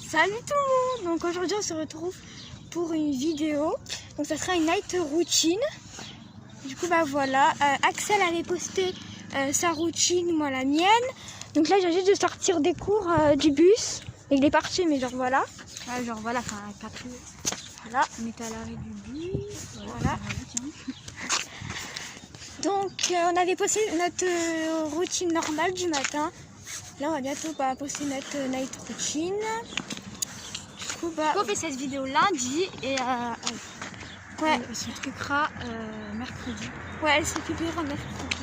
Salut tout le monde. Donc aujourd'hui on se retrouve pour une vidéo. Donc ça sera une night routine. Du coup bah voilà, Axel avait posté sa routine, moi la mienne. Donc là j'ai juste de sortir des cours du bus. Et il est parti mais genre voilà. Genre voilà, enfin pas plus. Voilà, On est à l'arrêt du bus. voilà. Donc on avait posté notre routine normale du matin. Là on va bientôt poster notre night routine. Du coup on fait cette vidéo lundi et ouais. elle se truquera mercredi. Ouais, elle se publiera mercredi.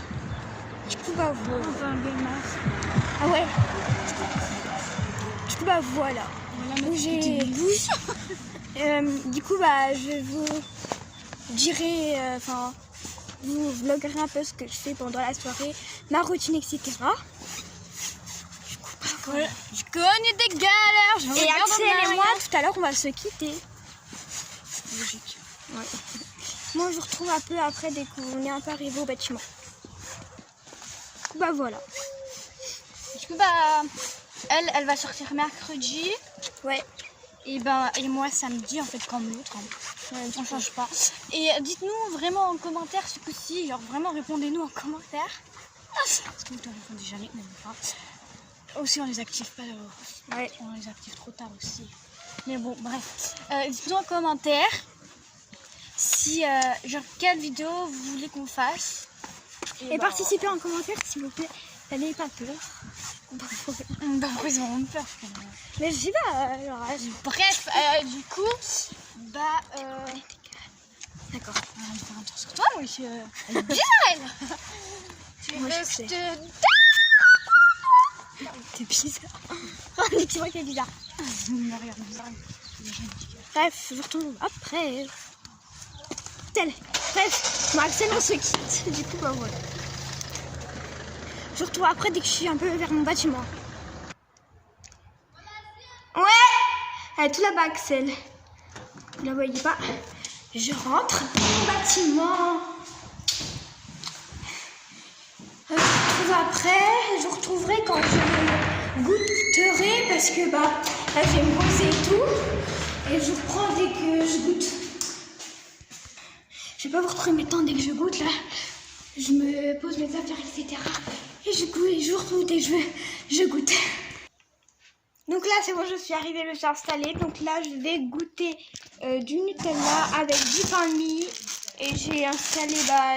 Du coup bah voilà. On va enlever le masque. Ah ouais. Du coup bah voilà. Voilà Donc, notre j'ai petite bouche. du coup bah je vous dirai, enfin vous vloggerez un peu ce que je fais pendant la soirée, ma routine, etc. Du coup bah voilà. Je connais des galères. Je Et regarde Axel en et moi arrière. tout à l'heure on va se quitter. Logique. Ouais. Moi je vous retrouve un peu après dès qu'on est un peu arrivé au bâtiment. Du coup bah voilà. Du coup bah elle va sortir mercredi. Ouais. Et moi samedi en fait comme l'autre. Ouais, On change pas. Et dites-nous vraiment en commentaire ce coup-ci, genre vraiment répondez-nous en commentaire. Parce que vous ne répondez jamais, même pas. Aussi on les active pas, Ouais. on les active trop tard aussi. Mais bon bref. Dites-nous en commentaire si genre quelle vidéo vous voulez qu'on fasse. Et participez en commentaire s'il vous plaît. N'ayez pas peur. Bah ils auront peur. Mais je sais pas, Bref, du coup, d'accord. on va faire un tour sur toi, oui. Elle est bizarre, elle. Moi, je sais. C'est bizarre. On dit que c'est moi qui est bizarre. Mais regarde, bizarre. Bref, je vous retrouve après. Bref, moi Axel on se quitte. Du coup, bah voilà. Je vous retrouve après dès que je suis un peu vers mon bâtiment. Ouais. Elle est tout là-bas, Axel. Vous la voyez pas. Je rentre dans mon bâtiment. Je vous retrouve après. Je vous retrouverai quand je goûterai parce que là je vais me poser et tout. Et je vous reprends dès que je goûte. Je vais pas vous retrouver maintenant dès que je goûte là. Je me pose mes affaires, etc. Et je goûte et je vous retrouve dès que je goûte. Donc là c'est bon, je suis arrivée, je me suis installée. Donc là je vais goûter du Nutella avec du pain de mie. Et j'ai installé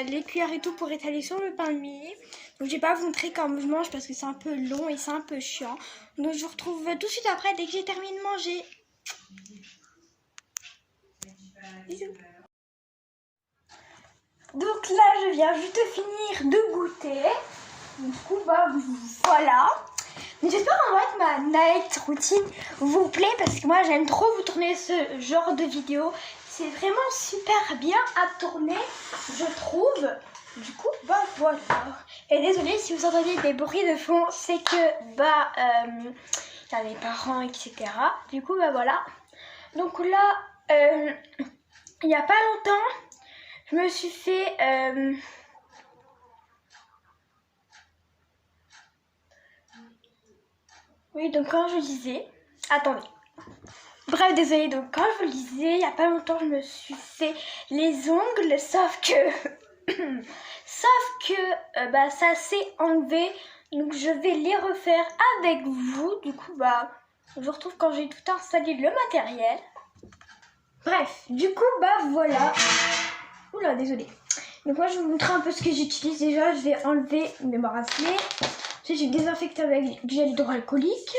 les cuillères et tout pour étaler sur le pain de mie. Donc je vais pas vous montrer comment je mange parce que c'est un peu long et c'est un peu chiant. Donc je vous retrouve tout de suite après dès que j'ai terminé de manger. Bisous. Donc là je viens juste de finir de goûter. Du coup voilà. J'espère en fait ma night routine vous plaît parce que moi j'aime trop vous tourner ce genre de vidéo. C'est vraiment super bien à tourner, je trouve. Du coup, voilà. Et désolée si vous entendez des bruits de fond, c'est que il y a mes parents, etc. Du coup, voilà. Donc là, il n'y a pas longtemps, je me suis fait oui, donc quand je disais... Attendez. Bref, désolée, donc quand je vous le disais, il n'y a pas longtemps, je me suis fait les ongles, sauf que... ça s'est enlevé. Donc je vais les refaire avec vous. Du coup, je vous retrouve quand j'ai tout installé le matériel. Bref, du coup, voilà. Oula, désolée. Donc moi, je vais vous montrer un peu ce que j'utilise déjà. Je vais enlever mes bracelets. Ensuite, je vais désinfecter avec du gel hydroalcoolique.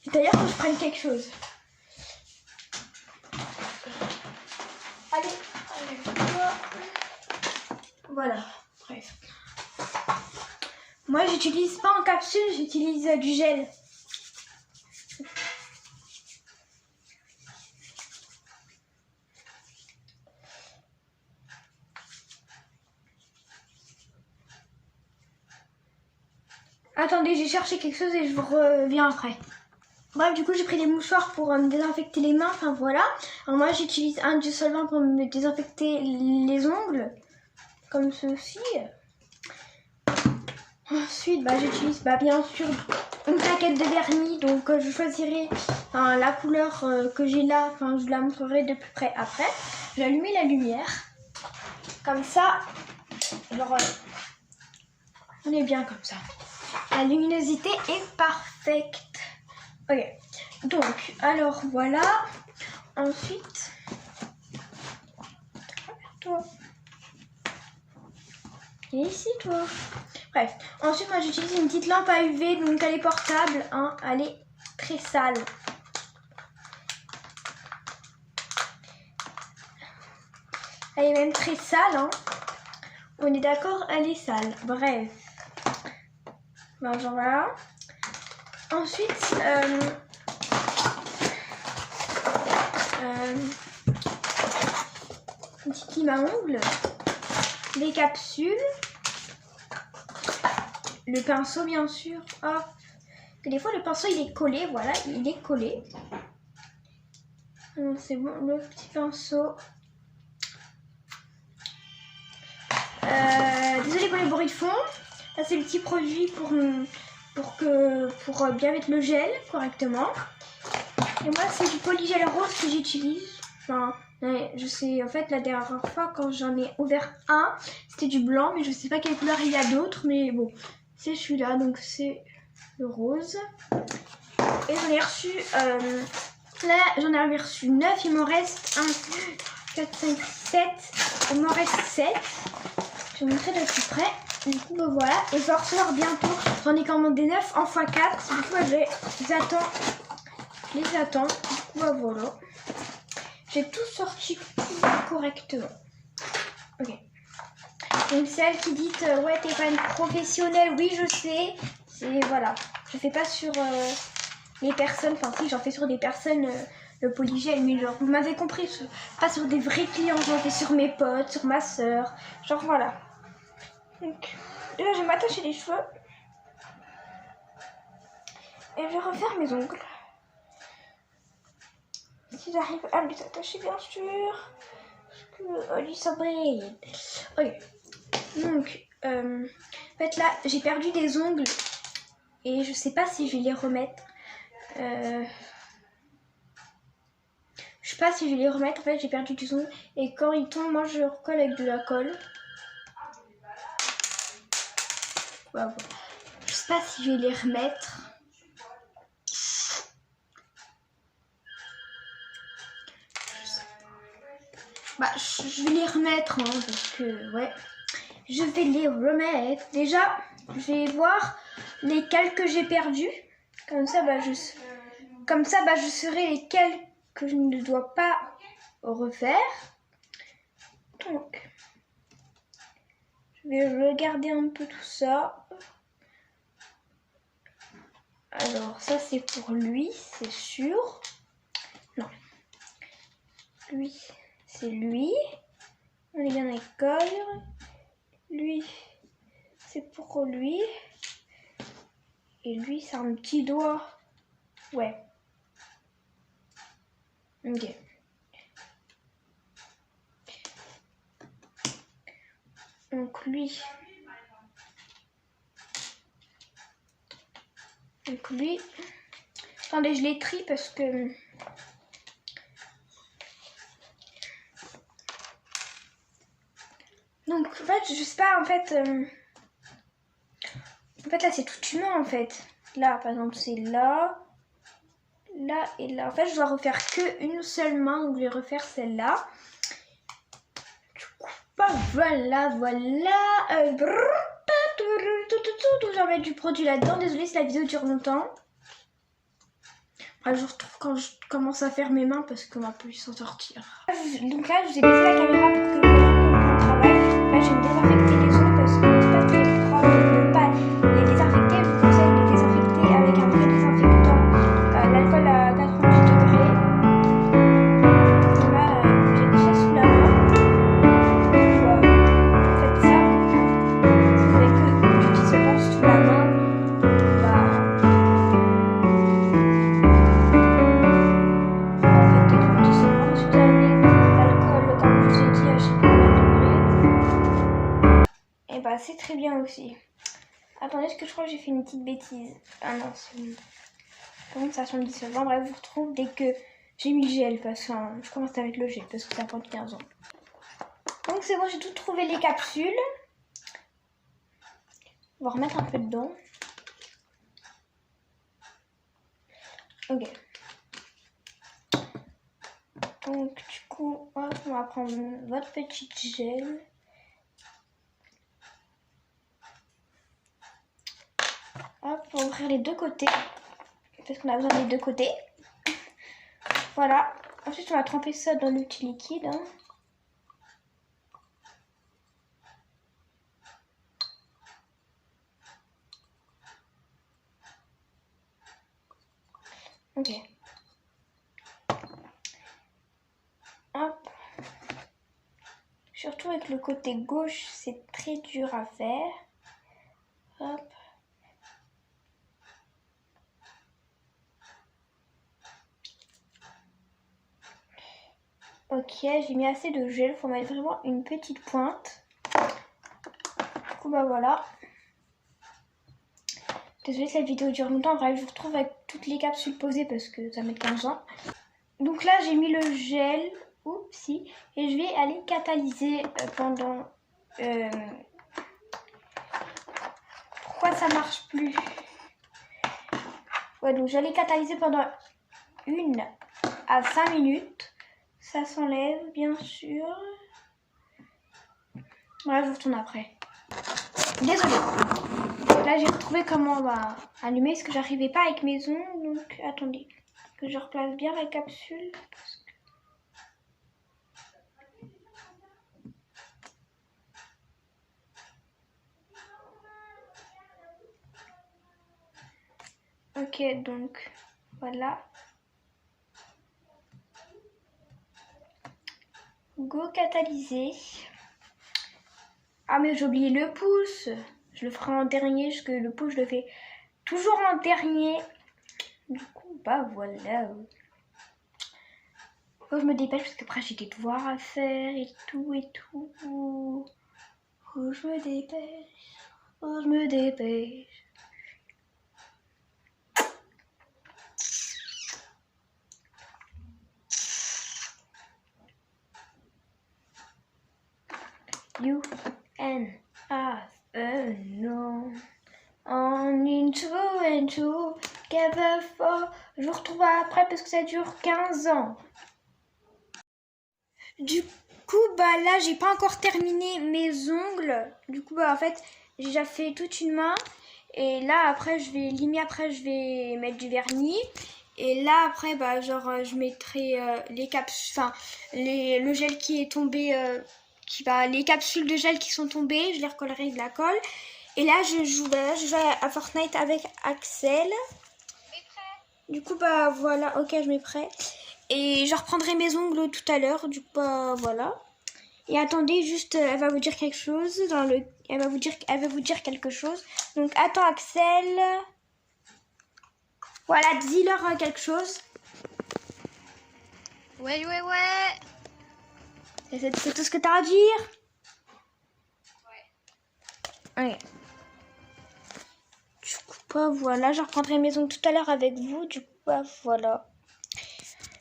D'ailleurs, faut que je prenne quelque chose. Allez. Voilà, bref. Moi, j'utilise pas en capsule, j'utilise du gel. Attendez, j'ai cherché quelque chose et je vous reviens après. Bref, du coup, j'ai pris des mouchoirs pour me désinfecter les mains. Enfin, voilà. Alors, moi, j'utilise un du solvant pour me désinfecter les ongles. Comme ceci. Ensuite, j'utilise bien sûr une plaquette de vernis. Donc, je choisirai la couleur que j'ai là. Je vous la montrerai de plus près après. J'ai allumé la lumière. Comme ça, genre, on est bien comme ça. La luminosité est parfaite. Ok. Donc, alors voilà. Ensuite, toi. Et ici, toi. Bref. Ensuite, moi, j'utilise une petite lampe à UV. Donc, elle est portable. Elle est très sale. Elle est même très sale. On est d'accord, elle est sale. Bref. Genre voilà. Ensuite, une petite lime à ongles, les capsules, le pinceau bien sûr. Des fois le pinceau il est collé, voilà, il est collé. C'est bon, le petit pinceau. Désolée pour les bruits de fond. Ça c'est le petit produit pour bien mettre le gel correctement. Et moi c'est du polygel rose que j'utilise. Je sais, en fait la dernière fois quand j'en ai ouvert un, c'était du blanc, mais je sais pas quelle couleur il y a d'autres, mais bon, c'est celui-là, donc c'est le rose. Et j'en ai reçu, là j'en ai reçu 9, il m'en reste 1, 2, 4, 5, 7, il m'en reste 7. Je vais vous montrer de plus près. Du coup, voilà. Et je vais en recevoir bientôt. J'en ai commandé 9 en x4. Du coup, je les attends. Du coup, voilà. J'ai tout sorti correctement. Ok. Donc, celle qui dit ouais, t'es pas une professionnelle. Oui, je sais. C'est voilà. Je fais pas sur les personnes. Enfin, si, j'en fais sur des personnes. Le polygel, mais genre, vous m'avez compris. Pas sur des vrais clients. J'en fais sur mes potes, sur ma soeur. Genre, voilà. Donc, là, je vais m'attacher les cheveux. Et je vais refaire mes ongles. Si j'arrive à les attacher, bien sûr. Parce que lui, ça brille. Ok. Donc, en fait, là, j'ai perdu des ongles. Et je sais pas si je vais les remettre. Je sais pas si je vais les remettre. En fait, j'ai perdu des ongles. Et quand ils tombent, moi, je recolle avec de la colle. Voilà. Je sais pas si je vais les remettre. Je vais les remettre parce que ouais. Je vais les remettre. Déjà, je vais voir lesquels que j'ai perdus. Comme ça, je saurai lesquels que je ne dois pas refaire. Donc, je vais regarder un peu tout ça. Alors, ça c'est pour lui, c'est sûr. Non. Lui, c'est lui. On est bien d'accord. Lui, c'est pour lui. Et lui, c'est un petit doigt. Ouais. Ok. Donc lui. Attendez, je les trie parce que... Donc en fait, je sais pas, en fait là c'est tout humain en fait. Là par exemple c'est là, là et là. En fait je dois refaire que une seule main, donc je vais refaire celle-là. Du coup, voilà. Je vais mettre du produit là-dedans. Désolée si la vidéo dure longtemps. Je retrouve quand je commence à faire mes mains parce qu'on va plus s'en sortir. Donc là, je vous ai baissé la caméra pour que vous voyez un peu mon travail. Là, je vais me désinfecter les ongles parce que c'est pas très propre de ne pas les désinfecter. Je vous conseille de désinfecter avec un vrai désinfectant, l'alcool à 90 degrés. Là, j'ai déjà sous la main. Faites ça. Si vous avez que du qui se passe sous la main, c'est très bien aussi. Attendez, est-ce que je crois que j'ai fait une petite bêtise? Ah non, c'est bon. Par contre, ça semble décevant. Bref, je vous retrouve dès que j'ai mis le gel. Parce que je commence à mettre le gel parce que ça prend 15 ans. Donc c'est bon, j'ai tout trouvé les capsules. On va remettre un peu dedans. Ok. Donc du coup, hop, on va prendre votre petite gel. Hop, on va ouvrir les deux côtés. Parce qu'on a besoin des deux côtés. Voilà. Ensuite, on va tremper ça dans l'ultiliquide. Hein. Ok. Hop. Surtout avec le côté gauche, c'est très dur à faire. Hop. Ok, j'ai mis assez de gel, faut mettre vraiment une petite pointe. Du coup, bah voilà. Désolée, cette vidéo dure longtemps. Bref, je vous retrouve avec toutes les capsules posées parce que ça met 15 ans. Donc là, j'ai mis le gel. Oupsie. Et je vais aller catalyser pendant... Pourquoi ça marche plus? Ouais, donc j'allais catalyser pendant 1 à 5 minutes. Ça s'enlève, bien sûr. Voilà, je vous retourne après. Désolée. Là, j'ai retrouvé comment on va allumer parce que j'arrivais pas avec mes ongles. Donc, attendez. Que je replace bien la capsule. Ok, donc, voilà. Go catalyser. Ah, mais j'ai oublié le pouce. Je le ferai en dernier parce que le pouce, je le fais toujours en dernier. Du coup, bah voilà. Faut que je me dépêche parce qu'après j'ai des devoirs à faire et tout et tout. Faut que je me dépêche. Faut que je me dépêche. You and I alone. On into and together for. Je vous retrouve après parce que ça dure 15 ans. Du coup, bah là, j'ai pas encore terminé mes ongles. Du coup, bah en fait, j'ai déjà fait toute une main. Et là, après, je vais mettre du vernis. Et là, après, bah genre, je mettrai les capsules, enfin, le gel qui est tombé, les capsules de gel qui sont tombées, je les recollerai de la colle. Et là, je joue à Fortnite avec Axel. Du coup, bah voilà, ok, je mets prêt. Et je reprendrai mes ongles tout à l'heure, du coup, bah voilà. Et attendez, juste, elle va vous dire quelque chose. Elle va vous dire quelque chose. Donc, attends, Axel. Voilà, dis-leur quelque chose. Ouais. C'est tout ce que t'as à dire? Ouais. Du coup, bah voilà, je reprendrai mes ongles tout à l'heure avec vous. Du coup, bah voilà.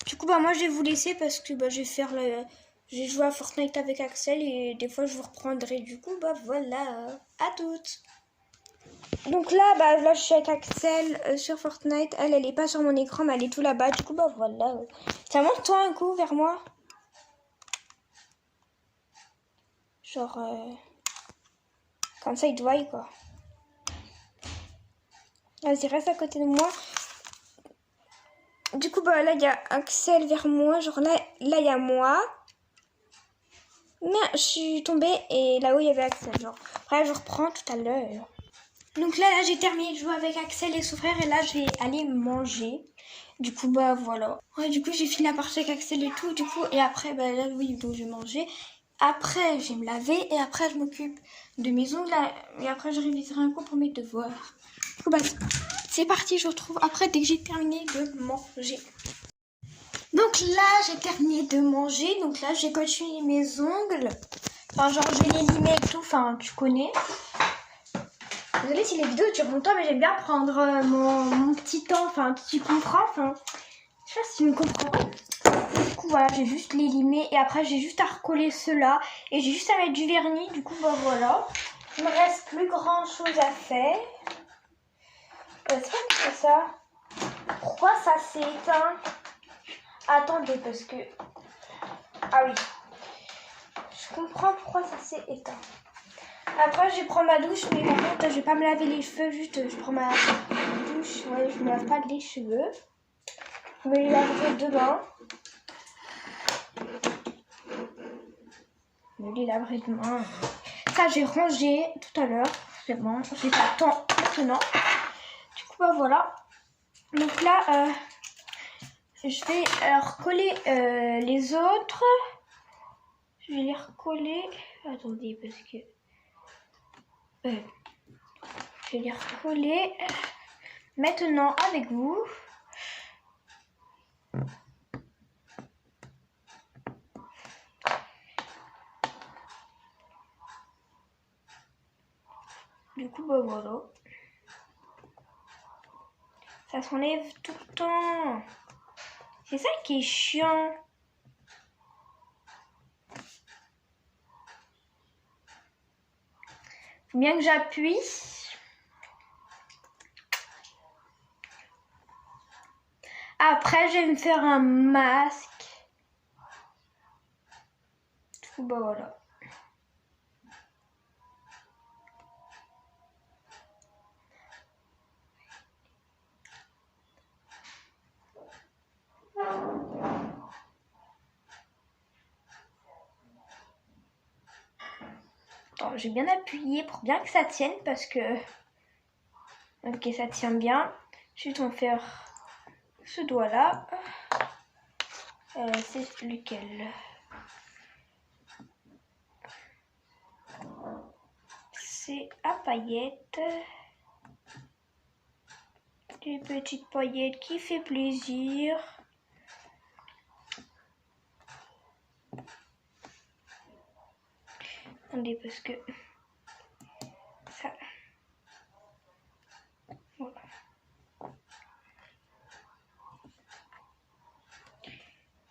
Du coup, bah moi, je vais vous laisser parce que bah, j'ai joué à Fortnite avec Axel et des fois, je vous reprendrai. Du coup, bah voilà. À toutes. Donc là, je suis avec Axel sur Fortnite. Elle est pas sur mon écran, mais elle est tout là-bas. Du coup, bah voilà. Ça monte toi un coup vers moi. Genre, comme ça, il te voit, quoi. Vas-y, reste à côté de moi. Du coup, bah là, il y a Axel vers moi. Genre là, il y a moi. Mais je suis tombée et là-haut, il y avait Axel. Genre, après, je reprends tout à l'heure. Donc là, j'ai terminé de jouer avec Axel et son frère. Et là, je vais aller manger. Du coup, bah voilà. Ouais, du coup, j'ai fini la partie avec Axel et tout. Du coup, et après, bah là, oui, donc je vais manger. Après, je vais me laver. Et après, je m'occupe de mes ongles. Et après, je réviserai un coup pour mes devoirs. Du coup, bah, c'est parti. Je vous retrouve après dès que j'ai terminé de manger. Donc là, j'ai terminé de manger. Donc là, j'ai continué mes ongles. Enfin, genre, je vais les limer et tout. Enfin, tu connais. désolée si les vidéos durent longtemps, mais j'aime bien prendre mon petit temps, enfin, tu comprends, enfin, je sais pas si tu me comprends. Du coup, voilà, j'ai juste les limés et après, j'ai juste à recoller cela et j'ai juste à mettre du vernis. Du coup, bah voilà. Il me reste plus grand chose à faire. C'est pas que ça. Pourquoi ça s'est éteint? Attendez, parce que... Ah oui. Je comprends pourquoi ça s'est éteint. Après, je prends ma douche, mais par contre, je vais pas me laver les cheveux. Juste, je prends ma douche. Ouais, je me lave pas les cheveux. Je me les laverai demain. Je me les laverai demain. Ça, j'ai rangé tout à l'heure. C'est bon, j'ai pas le temps maintenant. Du coup, bah voilà. Donc là, je vais recoller les autres. Je vais les recoller. Attendez, parce que... je vais les recoller maintenant avec vous. Du coup, bah voilà. Ça s'enlève tout le temps. C'est ça qui est chiant. Faut bien que j'appuie. Après, je vais me faire un masque. Du coup, bah voilà. J'ai bien appuyé pour bien que ça tienne parce que... Ok, ça tient bien. Ensuite, on va faire ce doigt-là. C'est lequel? C'est à paillettes. Des petites paillettes qui fait plaisir. Attendez, parce que... ça... Voilà.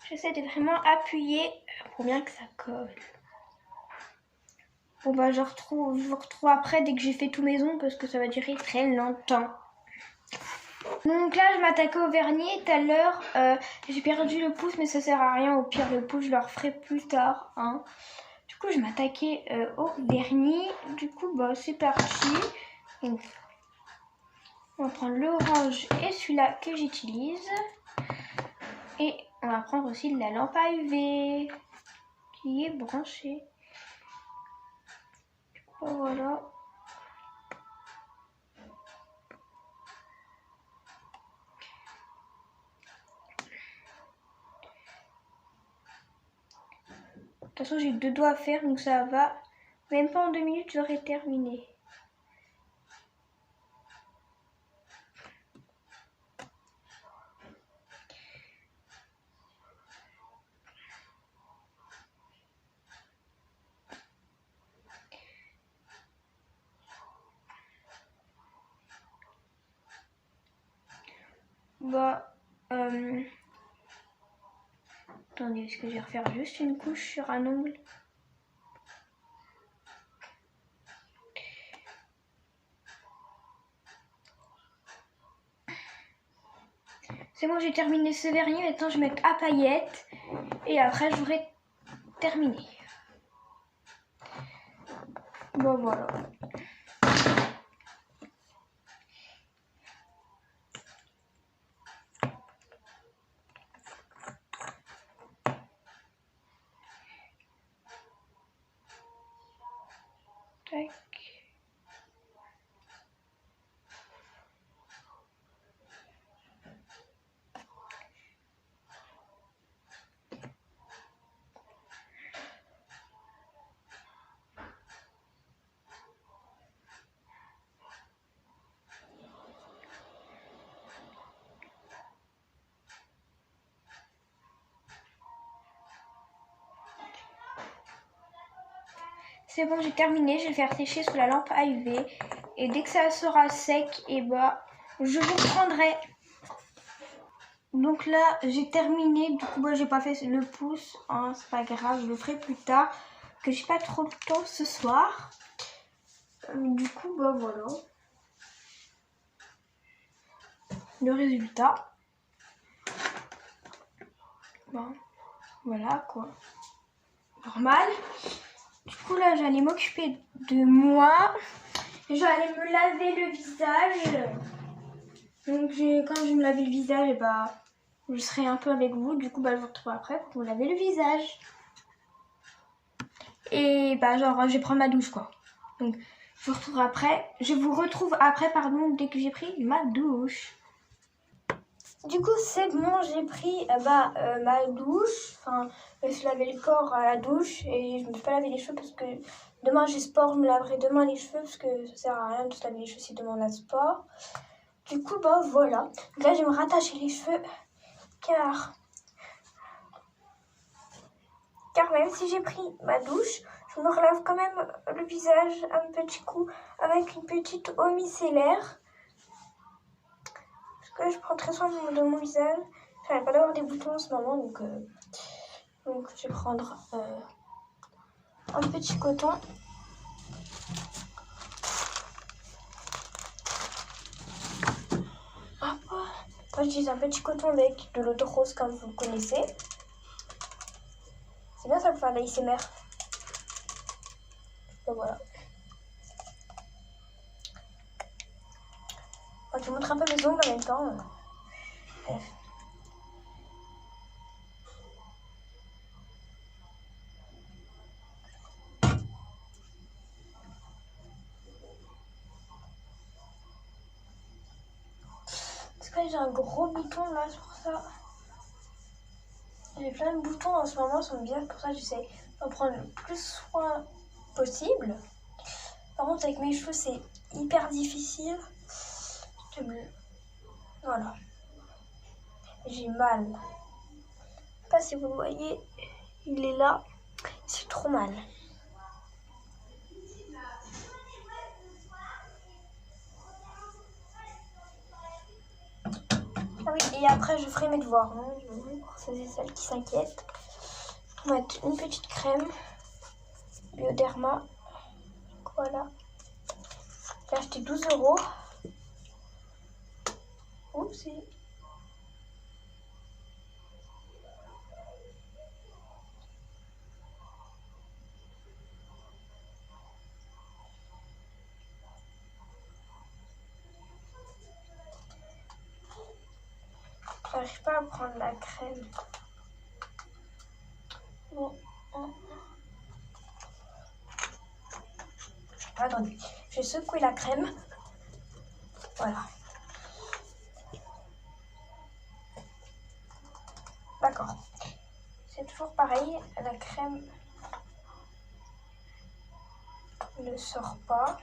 J'essaie de vraiment appuyer pour bien que ça colle. Bon bah je vous retrouve après dès que j'ai fait tous mes ongles parce que ça va durer très longtemps. Donc là je m'attaquais au vernis et tout à l'heure j'ai perdu le pouce mais ça sert à rien, au pire le pouce je le referai plus tard. Hein. Du coup je m'attaquais au vernis, du coup bah c'est parti. Donc, on va prendre l'orange et celui-là que j'utilise. Et on va prendre aussi la lampe à UV qui est branchée. Voilà. De toute façon, j'ai 2 doigts à faire, donc ça va. Même pas en 2 minutes, j'aurai terminé. Bah, attendez, est-ce que je vais refaire juste une couche sur un ongle? C'est bon, j'ai terminé ce vernis. Maintenant, je vais mettre à paillettes. Et après, j'aurai terminé. Bon, voilà. Tac. C'est bon, j'ai terminé. Je vais le faire sécher sous la lampe à UV. Et dès que ça sera sec, et bah, je vous reprendrai. Donc là, j'ai terminé. Du coup, moi, j'ai pas fait le pouce. Hein, c'est pas grave, je le ferai plus tard. Que j'ai pas trop de temps ce soir. Du coup, bah voilà. Le résultat. Bon, voilà quoi. Normal. Du coup, là, j'allais m'occuper de moi. J'allais me laver le visage. Donc, quand je vais me laver le visage, et bah, je serai un peu avec vous. Du coup, bah, je vous retrouve après pour me laver le visage. Et bah, genre, je vais prendre ma douche, quoi. Donc, je vous retrouve après, pardon, dès que j'ai pris ma douche. Du coup, c'est bon, j'ai pris ma douche. Enfin, je me suis lavé le corps à la douche et je me suis pas lavé les cheveux parce que demain j'ai sport. Je me laverai demain les cheveux parce que ça sert à rien de se laver les cheveux si demain on a sport. Du coup, bah voilà. Donc là, je vais me rattacher les cheveux car même si j'ai pris ma douche, je me relave quand même le visage un petit coup avec une petite eau micellaire. Parce que je prends très soin de mon visage. J'arrête pas d'avoir des boutons en ce moment, donc je vais prendre un petit coton. Hop. Moi, j'utilise un petit coton avec de l'eau de rose comme vous connaissez. C'est bien ça pour faire de l'ASMR. Donc voilà. Je vais vous montrer un peu mes ongles en même temps. Bref. Parce que j'ai un gros bouton là, c'est pour ça. J'ai plein de boutons en ce moment, ça me bien, pour ça j'essaie d'en prendre le plus soin possible. Par contre, avec mes cheveux, c'est hyper difficile. Voilà. J'ai mal. Je sais pas si vous voyez, il est là. C'est trop mal. Ah oui, et après je ferai mes devoirs. Hein, pour ceux et celles qui s'inquiètent. Je vais mettre une petite crème. Bioderma. Voilà. J'ai acheté 12 €. Oupsie. J'arrive pas à prendre la crème. Bon. Attendez, je vais secouer la crème. Voilà. D'accord. C'est toujours pareil, la crème ne sort pas.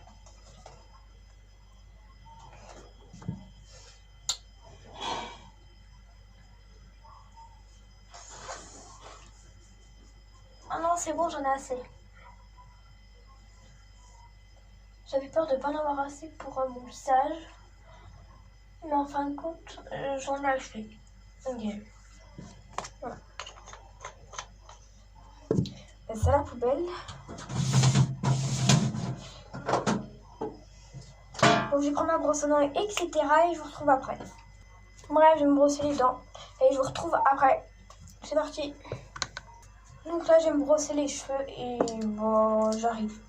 Ah non, c'est bon, j'en ai assez. J'avais peur de ne pas en avoir assez pour mon visage. Mais en fin de compte, j'en ai acheté. Ok. Voilà. C'est la poubelle. Donc je vais prendre ma brosse à dents, etc. Et je vous retrouve après. Bref, je vais me brosser les dents. Et je vous retrouve après. C'est parti. Donc là, je vais me brosser les cheveux et bon, j'arrive.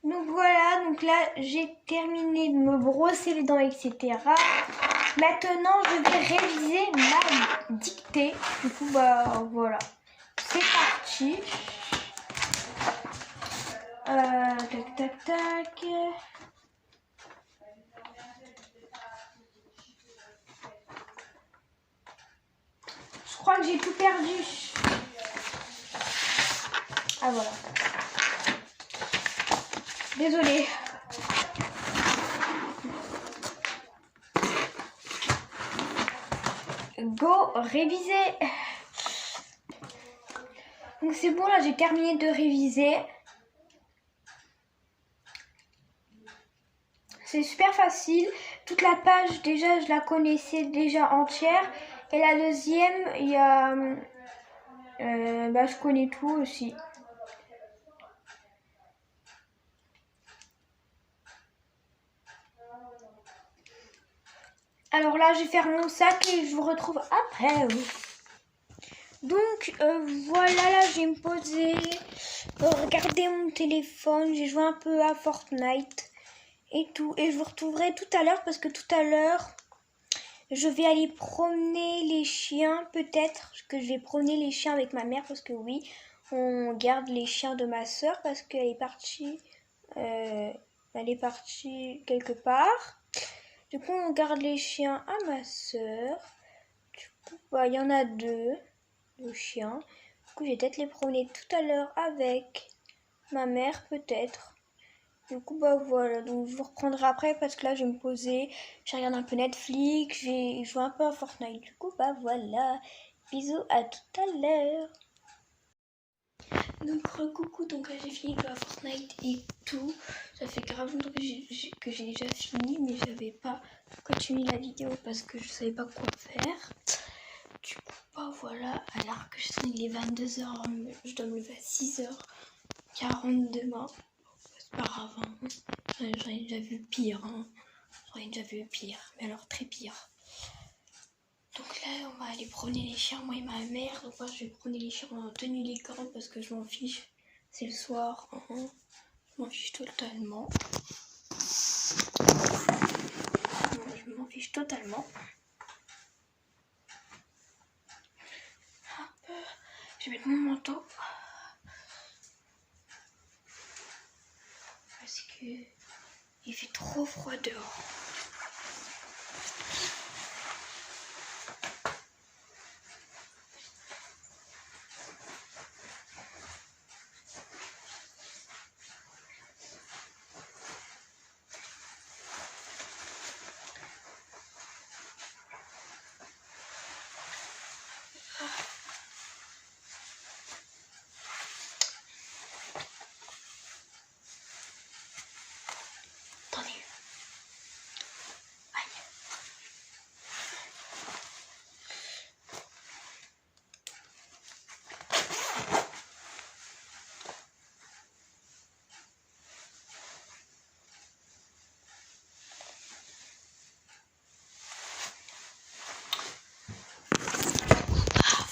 Donc voilà, donc là, j'ai terminé de me brosser les dents, etc. Maintenant, je vais réviser ma dictée. Du coup, bah voilà. C'est parti. Tac, tac, tac. Je crois que j'ai tout perdu. Ah voilà. Désolée. Go réviser. Donc c'est bon, là j'ai terminé de réviser. C'est super facile. Toute la page, déjà, je la connaissais déjà entière. Et la deuxième, il y a... je connais tout aussi. Alors là, je vais faire mon sac et je vous retrouve après. Donc, voilà, là, je vais me poser, regarder mon téléphone. J'ai joué un peu à Fortnite et tout. Et je vous retrouverai tout à l'heure parce que tout à l'heure, je vais aller promener les chiens. Peut-être que je vais promener les chiens avec ma mère parce que oui, on garde les chiens de ma soeur parce qu'elle est partie, quelque part. Du coup, on garde les chiens à ma soeur. Du coup, il y en a deux chiens. Du coup, je vais peut-être les promener tout à l'heure avec ma mère, peut-être. Du coup, voilà. Donc, je vous reprendrai après parce que là, je vais me poser. Je regarde un peu Netflix. Je vais jouer un peu à Fortnite. Du coup, voilà. Bisous, à tout à l'heure. Donc coucou, donc là j'ai fini de jouer à Fortnite et tout. Ça fait grave longtemps que j'ai déjà fini, mais j'avais pas continué la vidéo parce que je savais pas quoi faire. Du coup voilà, alors que il est 22h, je dois me lever à 6h40 demain. C'est pas grave, hein. J'en ai déjà vu pire, hein. Mais alors très pire. Donc là, on va aller promener les chiens, moi et ma mère. Donc moi, je vais promener les chiens en tenue licorne parce que je m'en fiche. C'est le soir. Je m'en fiche totalement. Je m'en fiche totalement. Hop. Je vais mettre mon manteau. Parce que il fait trop froid dehors. Attendez. Aïe.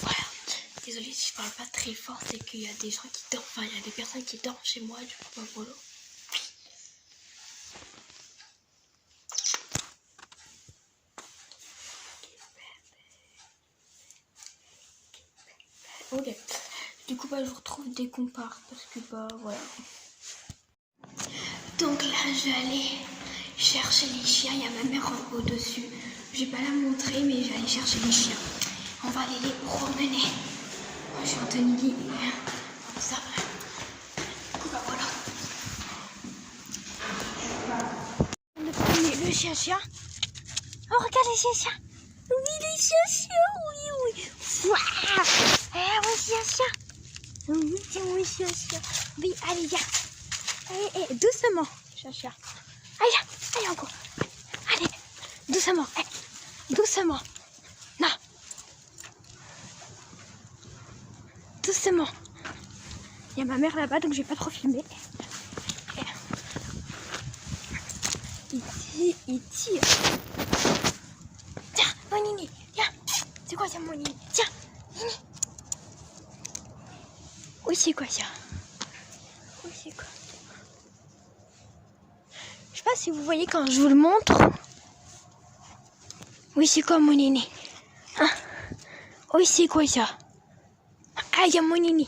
Voilà. Désolée si je parle pas très fort, c'est qu'il y a des gens qui dorment. Enfin, il y a des personnes qui dorment chez moi, du coup, voilà. Ok. Du coup, je vous retrouve dès qu'on part parce que voilà. Donc là, je vais aller chercher les chiens. Il y a ma mère au-dessus. Je vais pas la montrer, mais je vais aller chercher les chiens. On va aller les promener. Moi, je suis en tenue comme ça. Du coup, voilà. On va promener le chien. Oh, regarde les chiens. Oui, les chiens. Oui. Waouh. Oui, chien. Oui, c'est mon chien. Oui, allez, viens. Allez, doucement, chien. Allez, encore. Allez, doucement. Doucement. Non. Doucement. Il y a ma mère là-bas, donc je vais pas trop filmer. Il tire. Tiens, mon Nini. Tiens. C'est quoi ça, mon Nini? Tiens, Nini. Oui, c'est quoi ça? Oui, c'est quoi? Je sais pas si vous voyez quand je vous le montre. Oui, c'est quoi, mon Nini? Hein? Oui, c'est quoi ça? Ah, il y a mon Nini.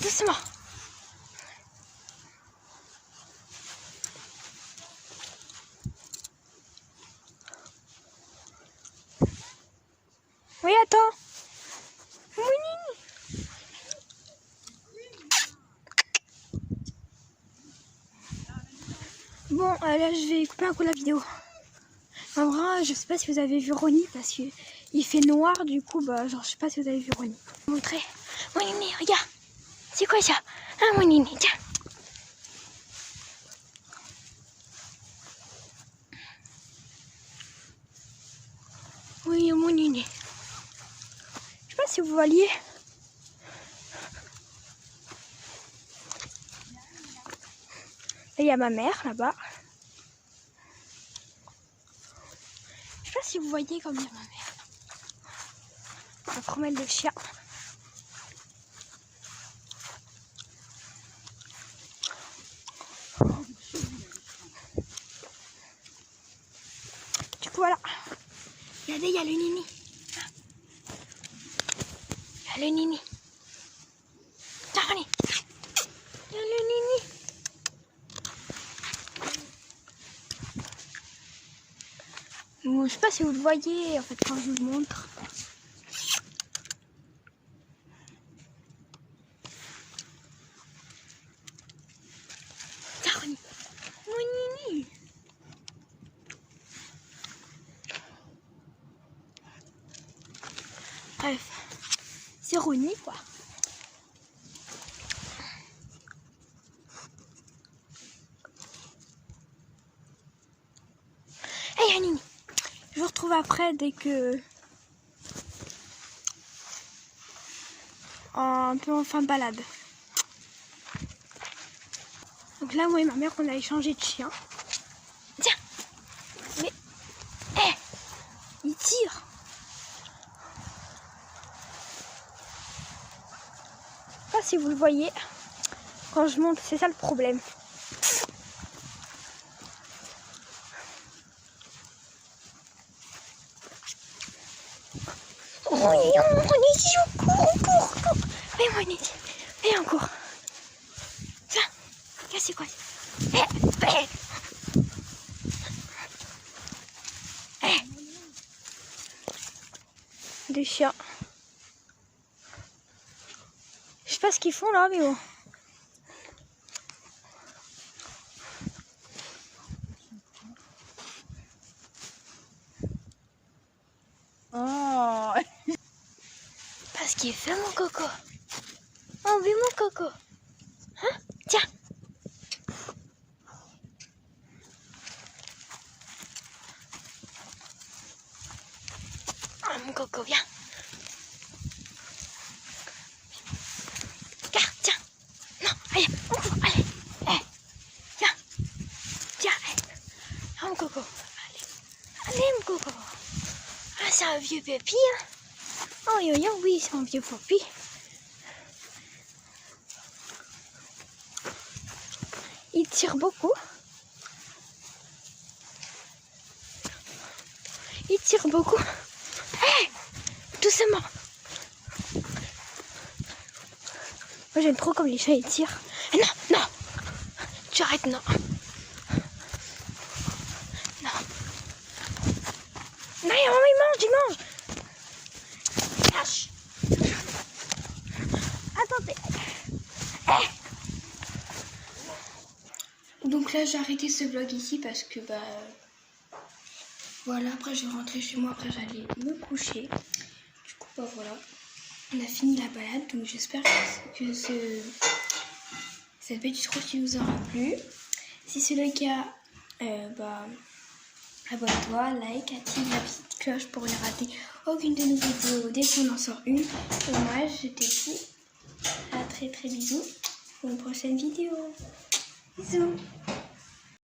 Doucement. Oui, attends. Mon Nini. Bon, là, je vais couper un coup la vidéo. En vrai, je sais pas si vous avez vu Ronnie parce que il fait noir du coup, bah genre je sais pas si vous avez vu Ronnie. Je vais vous montrer. Mon Nini, regarde. C'est quoi ça? Ah mon Nini, tiens. Oui, mon Nini. Je sais pas si vous voyez. Là, il y a ma mère là-bas. Je sais pas si vous voyez comme il y a ma mère. On va promener le chien. Du coup voilà. Regardez, il y a le Nini. Il y a le Nini. Tiens, Ronnie. Il y a le Nini. Bon, je sais pas si vous le voyez en fait quand je vous le montre. Tiens, Ronnie. Mon Nini. Bref, c'est Ronnie quoi. Hey Nini, je vous retrouve après dès que... un peu en fin de balade. Donc là, moi et ma mère, on a échangé de chien. Tiens. Mais... hé, il tire. Je sais pas si vous le voyez. Quand je monte, c'est ça le problème. Oh, on est ici, on court. Allez, moi, on est ici. Allez, on court. Tiens, là, c'est quoi? Des chiens. Je sais pas ce qu'ils font là, mais bon. Oh. Parce qu'il fait mon coco. Oh, mais mon coco. Hein? Tiens. Ah, mon coco, viens. Regarde, tiens. Non, allez, on court, allez. Viens. Tiens, Ah, mon coco. Allez, mon coco. Ah, c'est un vieux pépi, hein. Oh, oui, c'est un vieux pépi. Il tire beaucoup. Hé, doucement. Moi, j'aime trop comme les chats, ils tirent. Non. Tu arrêtes, non. Non, il mange. Lâche. Attendez. Donc là, j'ai arrêté ce vlog ici parce que voilà, après je vais rentrer chez moi, après j'allais me coucher. Du coup voilà, on a fini la balade, donc j'espère que cette petite routine vous aura plu. Si c'est le cas, abonne-toi, like, active la petite cloche pour ne rater aucune de nos vidéos dès qu'on en sort une. Et moi je te dis à très bisous pour une prochaine vidéo. Bisous.